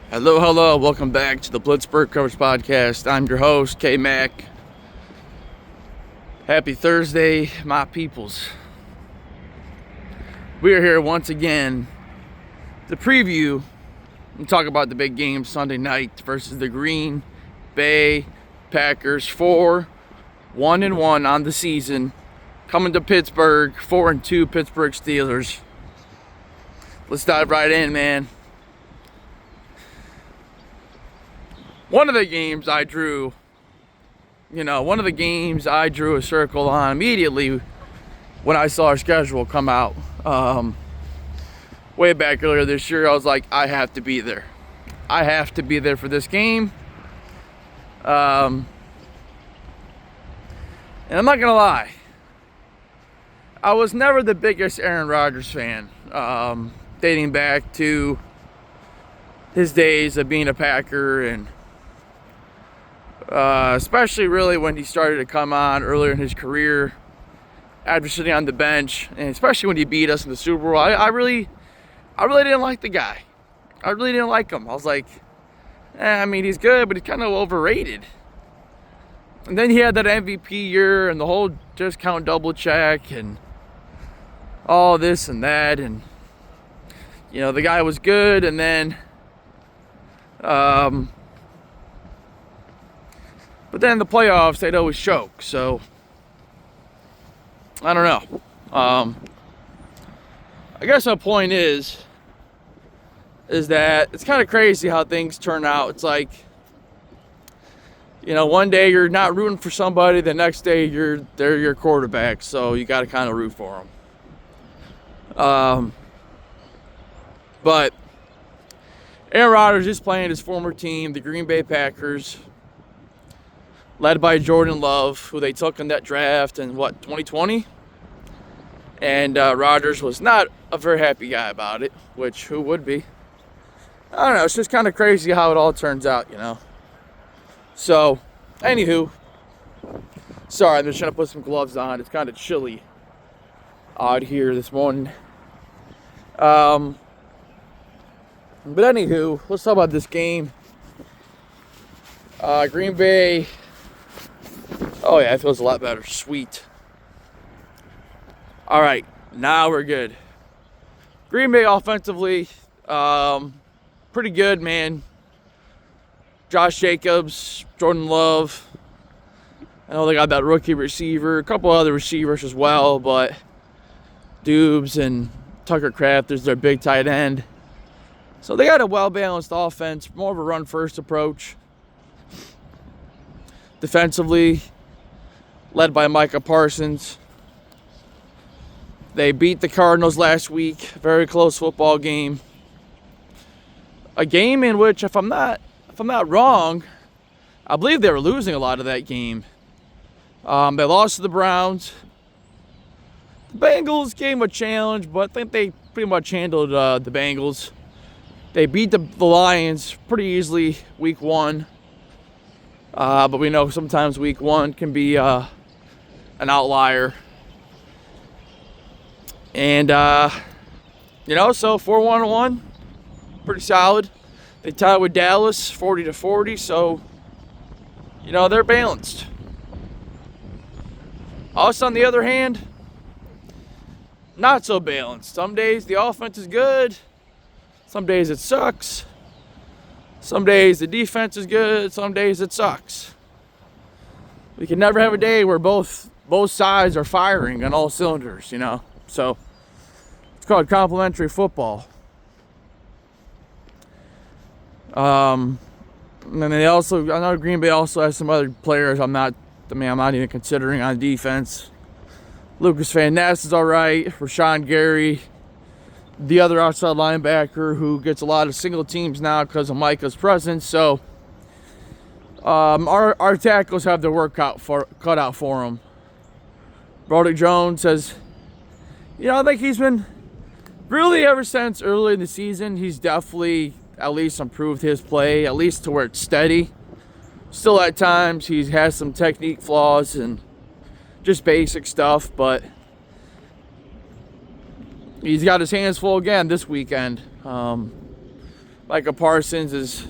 Hello, hello. Welcome back to the Blitzburg Coverage Podcast. I'm your host, K-Mac. Happy Thursday, my peoples. We are here once again to preview and talk about the big game Sunday night versus the Green Bay Packers. 4-1-1 on the season. Coming to Pittsburgh, 4-2 Pittsburgh Steelers. Let's dive right in, man. One of the games I drew a circle on immediately when I saw our schedule come out way back earlier this year. I was like, I have to be there. I have to be there for this game. And I'm not going to lie. I was never the biggest Aaron Rodgers fan, dating back to his days of being a Packer and especially really when he started to come on earlier in his career after sitting on the bench, and especially when he beat us in the Super Bowl. I really didn't like the guy. I really didn't like him. I was like, he's good, but he's kind of overrated. And then he had that MVP year and the whole discount double check and all this and that, and the guy was good, and then but then in the playoffs, they'd always choke. So, I don't know. I guess my point is that it's kind of crazy how things turn out. It's like, one day you're not rooting for somebody, the next day they're your quarterback. So you got to kind of root for them. But Aaron Rodgers is playing his former team, the Green Bay Packers, led by Jordan Love, who they took in that draft in 2020? And Rodgers was not a very happy guy about it, which who would be? I don't know. It's just kind of crazy how it all turns out, So, anywho, sorry, I'm just trying to put some gloves on. It's kind of chilly out here this morning. But anywho, let's talk about this game. Green Bay. Oh yeah, it feels a lot better. Sweet. All right, now we're good. Green Bay offensively, pretty good, man. Josh Jacobs, Jordan Love. I know they got that rookie receiver, a couple other receivers as well, but Dubes and Tucker Kraft is their big tight end. So they got a well-balanced offense, more of a run-first approach. Defensively, led by Micah Parsons. They beat the Cardinals last week. Very close football game. A game in which, if I'm not wrong, I believe they were losing a lot of that game. They lost to the Browns. The Bengals gave them a challenge, but I think they pretty much handled the Bengals. They beat the Lions pretty easily week 1. But we know sometimes week 1 can be an outlier. And, so 4-1-1, pretty solid. They tied with Dallas 40-40, so, they're balanced. Us, on the other hand, not so balanced. Some days the offense is good. Some days it sucks. Some days the defense is good. Some days it sucks. We can never have a day where both sides are firing on all cylinders, So it's called complementary football. And then I know Green Bay also has some other players I'm not even considering on defense. Lucas Van Ness is all right. Rashawn Gary, the other outside linebacker who gets a lot of single teams now because of Micah's presence. So our tackles have their work cut out for them. Broderick Jones says, I think he's been really ever since early in the season, he's definitely at least improved his play, at least to where it's steady. Still at times he has some technique flaws and just basic stuff, but he's got his hands full again this weekend. Micah Parsons is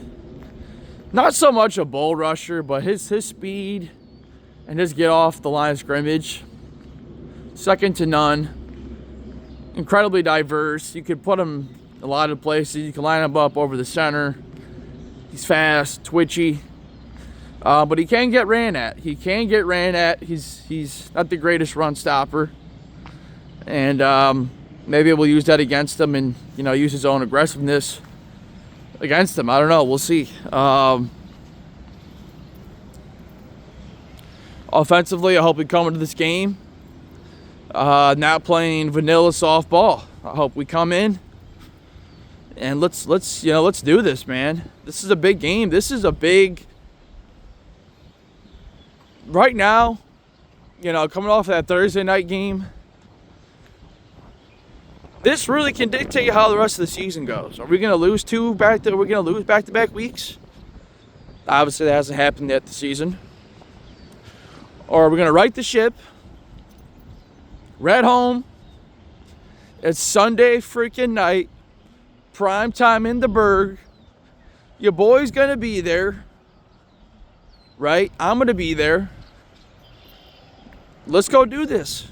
not so much a bull rusher, but his speed and his get off the line of scrimmage, second to none. Incredibly diverse. You could put him a lot of places. You can line him up over the center. He's fast, twitchy, but he can get ran at. He's not the greatest run stopper, and maybe we'll use that against him, and use his own aggressiveness against him. I don't know. We'll see. Offensively, I hope we come into this game not playing vanilla softball. I hope we come in and let's do this, man. This is a big game. Right now, coming off that Thursday night game, this really can dictate how the rest of the season goes. Are we going to lose back-to-back weeks? Obviously, that hasn't happened yet this season. Or are we going to right the ship? We're at home. It's Sunday freaking night. Prime time in the Berg. Your boy's going to be there. Right? I'm going to be there. Let's go do this.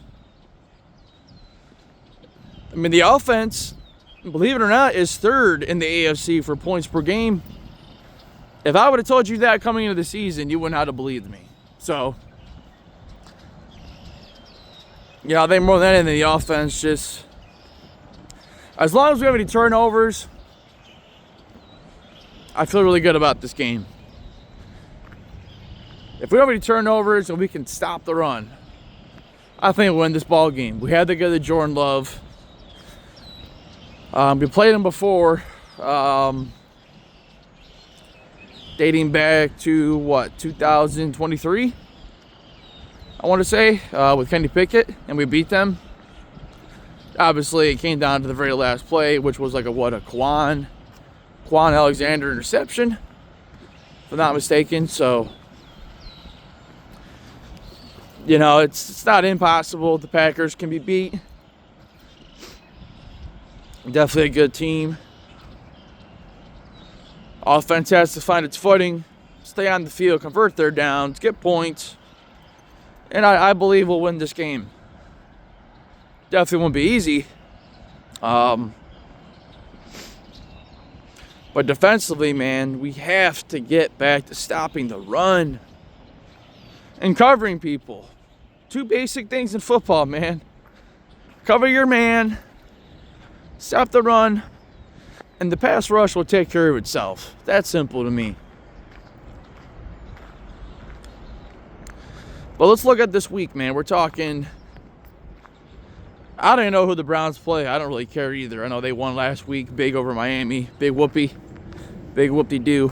I mean, the offense, believe it or not, is third in the AFC for points per game. If I would have told you that coming into the season, you wouldn't have believed me. So, I think more than anything, the offense just, as long as we have any turnovers, I feel really good about this game. If we don't have any turnovers and we can stop the run, I think we'll win this ball game. We had to get the Jordan Love. We played him before, dating back to 2023, I want to say, with Kenny Pickett, and we beat them. Obviously, it came down to the very last play, which was like a Quan Alexander interception, if I'm not mistaken. So, it's not impossible. The Packers can be beat. Definitely a good team. Offense has to find its footing, stay on the field, convert their downs, get points, and I believe we'll win this game. Definitely won't be easy. But defensively, man, we have to get back to stopping the run and covering people. Two basic things in football, man. Cover your man, stop the run, and the pass rush will take care of itself. That's simple to me. But let's look at this week, man. We're talking, I don't even know who the Browns play. I don't really care either. I know they won last week, big over Miami. Big whoopee. Big whoop-de-doo.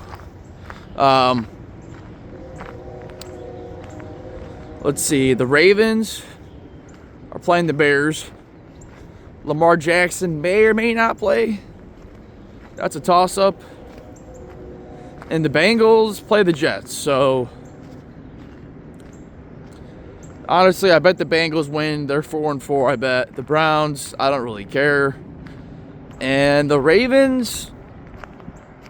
Let's see. The Ravens are playing the Bears. Lamar Jackson may or may not play. That's a toss-up. And the Bengals play the Jets. So, honestly, I bet the Bengals win. They're 4-4, I bet. The Browns, I don't really care. And the Ravens,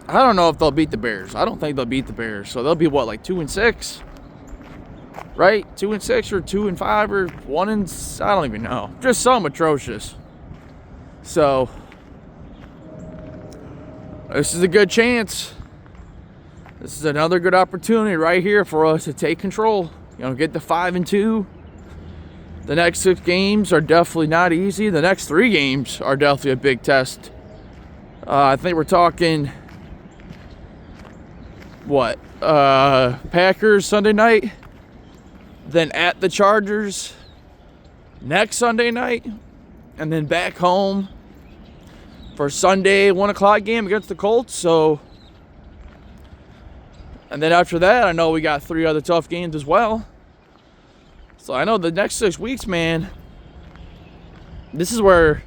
I don't know if they'll beat the Bears. I don't think they'll beat the Bears. So they'll be, 2-6? Right? 2-6 or 2-5 or 1-, I don't even know. Just something atrocious. So, this is a good chance. This is another good opportunity right here for us to take control. Get to 5-2. The next 6 games are definitely not easy. The next 3 games are definitely a big test. I think we're talking, Packers Sunday night, then at the Chargers next Sunday night, and then back home for Sunday 1 o'clock game against the Colts. So, and then after that, I know we got 3 other tough games as well. So I know the next 6 weeks, man, this is where,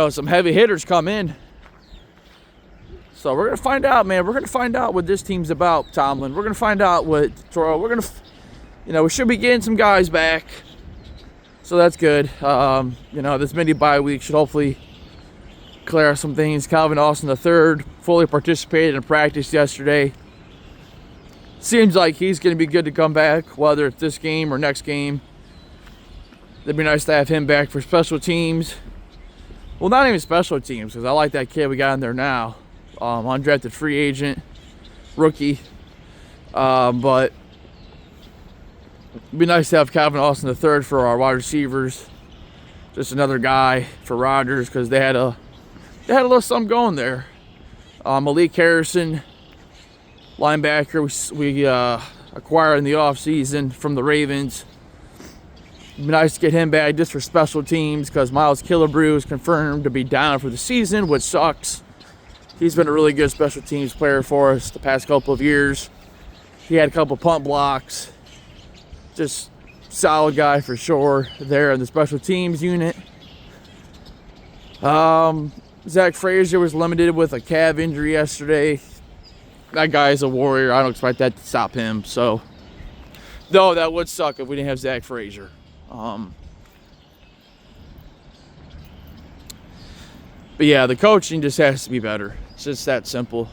some heavy hitters come in. So we're going to find out, man. We're going to find out what this team's about, Tomlin. We're going to find out what Toro, we're going to, we should be getting some guys back. So that's good. This mini bye week should hopefully clear up some things. Calvin Austin III fully participated in practice yesterday. Seems like he's going to be good to come back, whether it's this game or next game. It'd be nice to have him back for special teams. Well, not even special teams, because I like that kid we got in there now. Undrafted free agent, rookie. But it'd be nice to have Calvin Austin III for our wide receivers. Just another guy for Rodgers, because they had a little something going there. Malik Harrison, linebacker, we acquired in the offseason from the Ravens. It'd be nice to get him back just for special teams, because Miles Killebrew is confirmed to be down for the season, which sucks. He's been a really good special teams player for us the past couple of years. He had a couple punt blocks. Just solid guy for sure there in the special teams unit. Zach Frazier was limited with a calf injury yesterday. That guy is a warrior. I don't expect that to stop him. So, though that would suck if we didn't have Zach Frazier. But yeah, the coaching just has to be better. It's just that simple.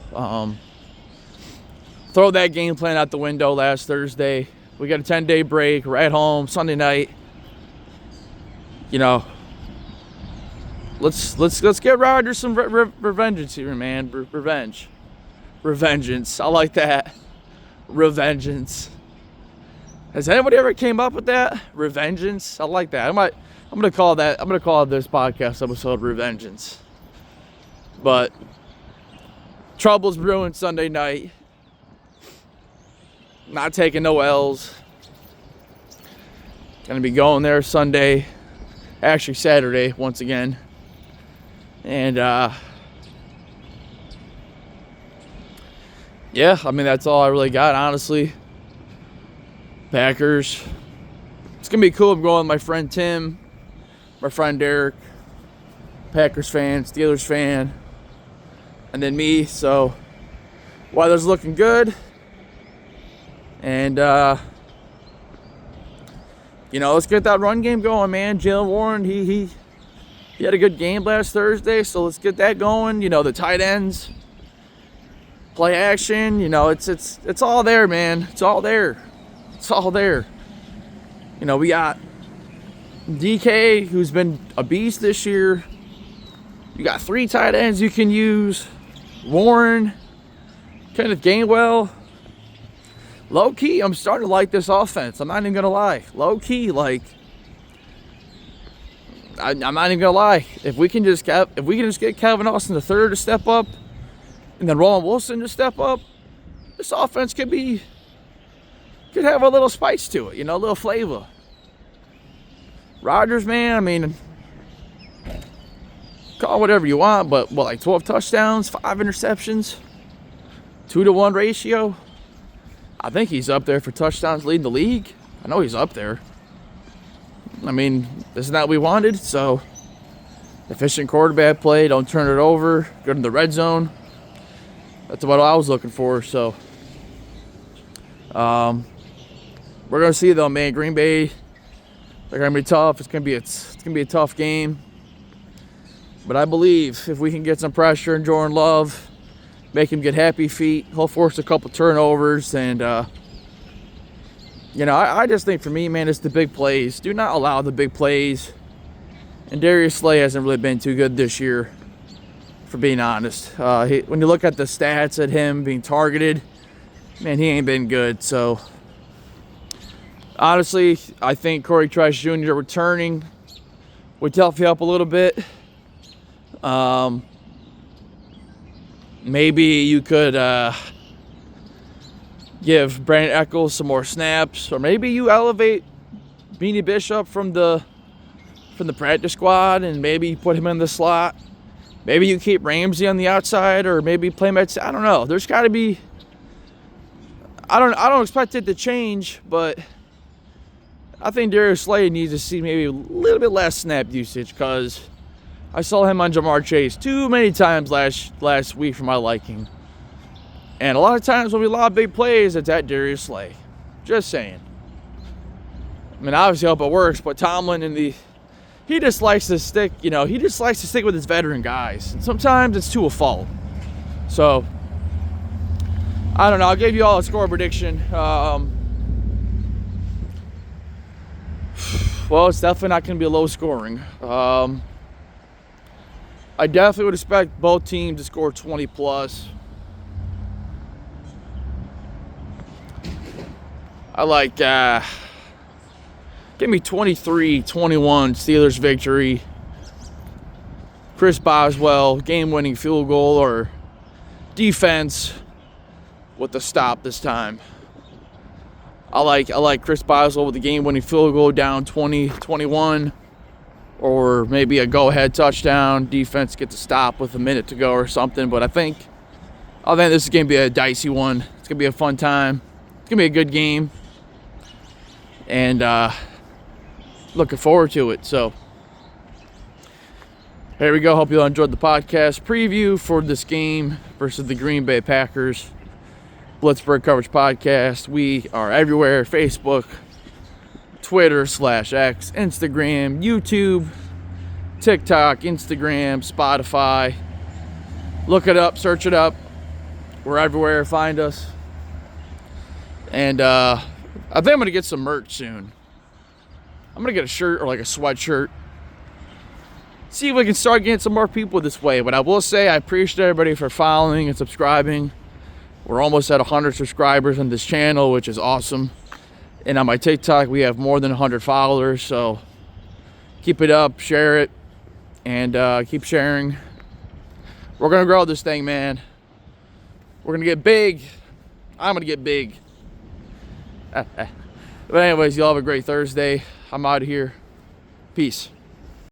Throw that game plan out the window last Thursday. We got a 10-day break. We're at home Sunday night. You know, let's get Rodgers some revenge here, man. Revengeance. I like that. Revengeance. Has anybody ever came up with that? Revengeance. I like that. I'm gonna call this podcast episode Revengeance. But trouble's brewing Sunday night. Not taking no L's. Gonna be going there Sunday. Actually Saturday once again. And yeah, I mean that's all I really got, honestly. Packers. It's gonna be cool. I'm going with my friend Tim, my friend Derek, Packers fan, Steelers fan, and then me. So weather's looking good. And you know, let's get that run game going, man. Jaylen Warren, he had a good game last Thursday, so let's get that going. You know, the tight ends, play action. You know, it's all there, man. It's all there. It's all there. You know, we got DK, who's been a beast this year. You got 3 tight ends you can use. Warren, Kenneth Gainwell. Low key, I'm starting to like this offense. I'm not even gonna lie. Low key, like I'm not even gonna lie. If we can just get Calvin Austin III to step up, and then Roland Wilson to step up, this offense could have a little spice to it, you know, a little flavor. Rodgers, man, I mean, call it whatever you want, but what, like 12 touchdowns, 5 interceptions, 2-to-1 ratio. I think he's up there for touchdowns leading the league. I know he's up there. I mean, isn't that what we wanted? So, efficient quarterback play, don't turn it over, go to the red zone. That's what I was looking for. So, we're gonna see though, man. Green Bay, they're gonna be tough. It's gonna be a tough game. But I believe if we can get some pressure on Jordan Love, make him get happy feet, he'll force a couple turnovers, and you know, I just think for me, man, it's the big plays. Do not allow the big plays. And Darius Slay hasn't really been too good this year, for being honest. When you look at the stats at him being targeted, man, he ain't been good. So, honestly, I think Corey Trice Jr. returning would help you up a little bit. Maybe you could give Brandon Echols some more snaps, or maybe you elevate Beanie Bishop from the practice squad, and maybe you put him in the slot. Maybe you keep Ramsey on the outside, or maybe play him at. I don't know. There's got to be. I don't expect it to change, but I think Darius Slay needs to see maybe a little bit less snap usage, because I saw him on Jamar Chase too many times last week for my liking. And a lot of times when we allow big plays, it's at Darius Slay. Just saying. I mean, obviously, I hope it works, but Tomlin and he just likes to stick, he just likes to stick with his veteran guys. And sometimes it's to a fault. So, I don't know. I'll give you all a score prediction. Well, it's definitely not going to be a low scoring. I definitely would expect both teams to score 20 plus. I like, give me 23-21 Steelers victory. Chris Boswell, game-winning field goal, or defense with the stop this time. I like Chris Boswell with the game-winning field goal down 20-21, or maybe a go-ahead touchdown. Defense gets a stop with a minute to go or something. But I think this is gonna be a dicey one. It's gonna be a fun time. It's gonna be a good game, and looking forward to it. So here we go. Hope you all enjoyed the podcast preview for this game versus the Green Bay Packers. Blitzburgh Coverage Podcast. We are everywhere: Facebook, Twitter /X, Instagram, YouTube, TikTok, Instagram, Spotify. Look it up, search it up. We're everywhere. Find us. And I think I'm gonna get some merch soon. I'm gonna get a shirt or like a sweatshirt. See if we can start getting some more people this way. But I will say I appreciate everybody for following and subscribing. We're almost at 100 subscribers on this channel, which is awesome. And on my TikTok, we have more than 100 followers. So keep it up, share it, and keep sharing. We're gonna grow this thing, man. We're gonna get big. I'm gonna get big. But anyways, y'all have a great Thursday. I'm out of here. Peace.